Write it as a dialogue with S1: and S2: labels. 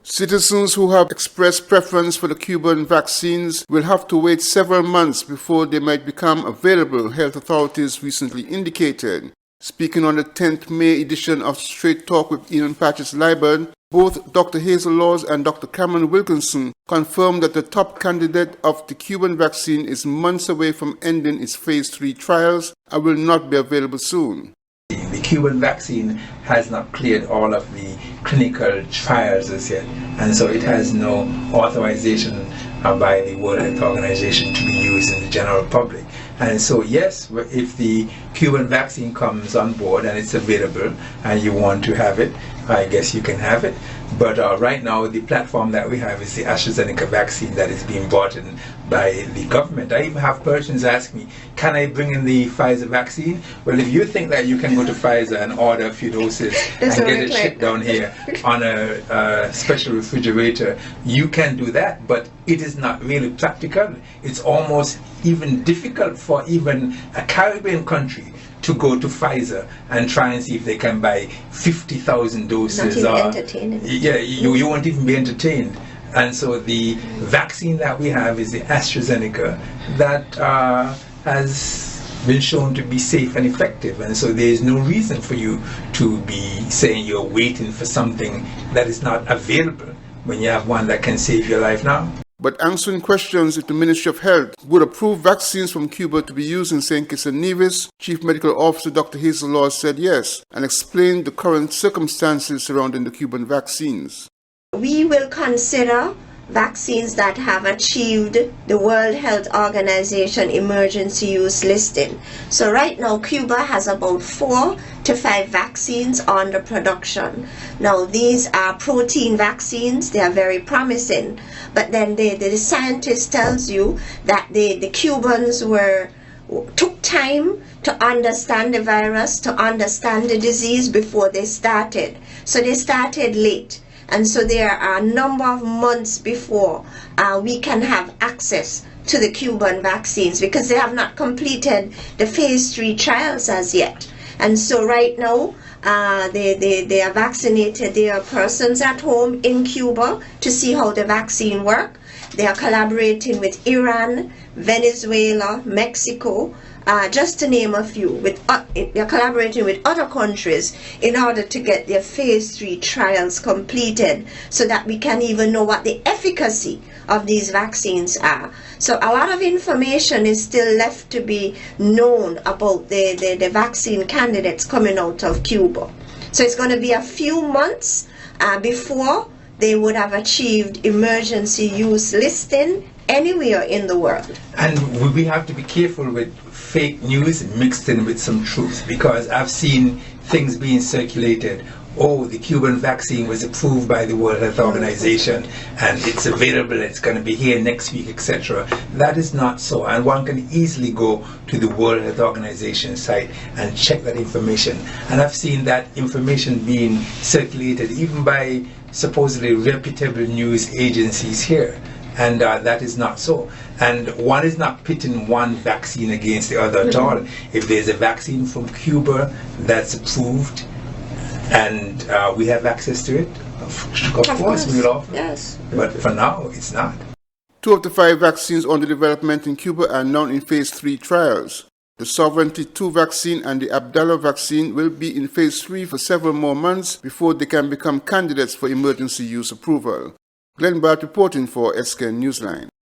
S1: Citizens who have expressed preference for the Cuban vaccines will have to wait several months before they might become available, health authorities recently indicated. Speaking on the 10th May edition of Straight Talk with Ian Patches Liburd, both Dr. Hazel Laws and Dr. Cameron Wilkinson confirmed that the top candidate of the Cuban vaccine is months away from ending its phase 3 trials and will not be available soon.
S2: The Cuban vaccine has not cleared all of the clinical trials as yet, and so it has no authorization by the World Health Organization to be used in the general public. And so yes, if the Cuban vaccine comes on board and it's available and you want to have it, I guess you can have it. But right now the platform that we have is the AstraZeneca vaccine that is being bought in by the government. I even have persons ask me, can I bring in the Pfizer vaccine? Well, if you think that you can go to Pfizer and order a few doses and get it shipped down here on a special refrigerator, you can do that, but it is not really practical. It's almost even difficult for even a Caribbean country to go to Pfizer and try and see if they can buy 50,000 doses.
S3: Not even entertaining.
S2: Yeah, you won't even be entertained. And so the vaccine that we have is the AstraZeneca that has been shown to be safe and effective. And so there is no reason for you to be saying you're waiting for something that is not available when you have one that can save your life now.
S1: But answering questions if the Ministry of Health would approve vaccines from Cuba to be used in St. Kitts and Nevis, Chief Medical Officer Dr. Hazel Laws said yes and explained the current circumstances surrounding the Cuban vaccines.
S3: We will consider vaccines that have achieved the World Health Organization emergency use listing. So right now Cuba has about 4 to 5 vaccines under production. Now these are protein vaccines. They are very promising, but then the scientist tells you that the Cubans took time to understand the virus, to understand the disease before they started. So they started late. And so there are a number of months before we can have access to the Cuban vaccines because they have not completed the phase 3 trials as yet. And so right now they are vaccinated. There are persons at home in Cuba to see how the vaccine works. They are collaborating with Iran, Venezuela, Mexico, just to name a few. They're collaborating with other countries in order to get their phase 3 trials completed so that we can even know what the efficacy of these vaccines are. So a lot of information is still left to be known about the vaccine candidates coming out of Cuba. So it's going to be a few months before they would have achieved emergency use listing anywhere in the world.
S2: And we have to be careful with fake news mixed in with some truth, because I've seen things being circulated. Oh, the Cuban vaccine was approved by the World Health Organization and it's available, it's going to be here next week, etc. That is not so, and one can easily go to the World Health Organization site and check that information. And I've seen that information being circulated even by supposedly reputable news agencies here. And that is not so. And one is not pitting one vaccine against the other at all. If there's a vaccine from Cuba that's approved and we have access to it, of course we will offer.
S3: Yes.
S2: But for now, it's not.
S1: 2 of the 5 vaccines under development in Cuba are now in phase 3 trials. The Sovereignty 2 vaccine and the Abdallah vaccine will be in phase 3 for several more months before they can become candidates for emergency use approval. Glenn Bart reporting for SKN Newsline.